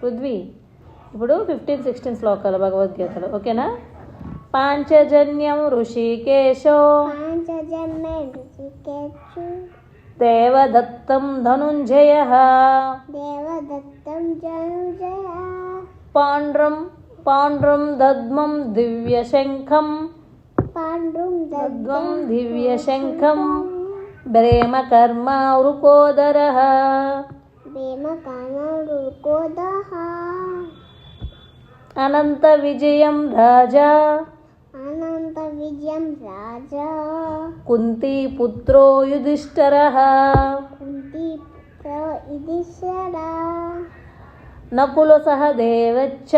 పృథ్వీ. ఇప్పుడు 15-16 శ్లోకాలు భగవద్గీతలు, ఓకేనా? పాంచజన్యం ఋషికేశో దేవదత్తం ధనుంజయ పాండ్రం దద్మం దివ్యశంఖం ప్రేమకర్మ వృకోదరః అనంత విజయం రాజా కుంతీ పుత్రో యుధిష్ఠిరః నకులు సహదేవచ్చ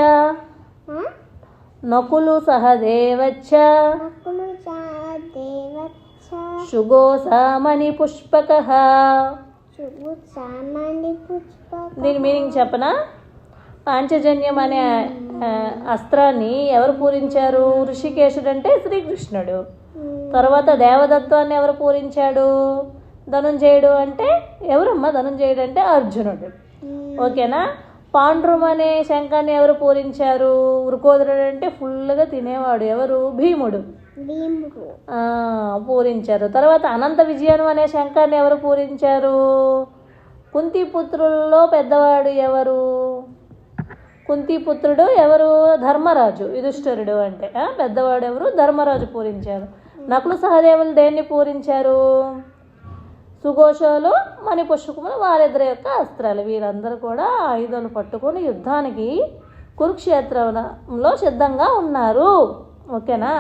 శుగోసామణి పుష్పకః. దీని మీనింగ్ చెప్పనా? పాంచజన్యం అనే అస్త్రాన్ని ఎవరు పూరించారు? ఋషికేశుడు అంటే శ్రీకృష్ణుడు. తర్వాత దేవదత్వాన్ని ఎవరు పూరించాడు? ధనుంజయుడు. అంటే ఎవరమ్మా ధనుంజయుడు? అంటే అర్జునుడు, ఓకేనా? పాండ్రం అనే శంఖాన్ని ఎవరు పూరించారు? వృకోదరుడు అంటే ఫుల్గా తినేవాడు, ఎవరు? భీముడు పూరించారు. తర్వాత అనంత విజయం అనే శంఖాన్ని ఎవరు పూరించారు? కుంతి పుత్రుల్లో పెద్దవాడు ఎవరు? కుంతి పుత్రుడు ఎవరు? ధర్మరాజు. యుధిష్ఠిరుడు అంటే పెద్దవాడు ఎవరు? ధర్మరాజు పూరించారు. నకులు సహదేవులు దేన్ని పూరించారు? సుఘోషలు మణిపుష్పకములు, వారిద్దరి యొక్క అస్త్రాలు. వీరందరూ కూడా ఆయుధాలు పట్టుకొని యుద్ధానికి కురుక్షేత్రంలో సిద్ధంగా ఉన్నారు, ఓకేనా?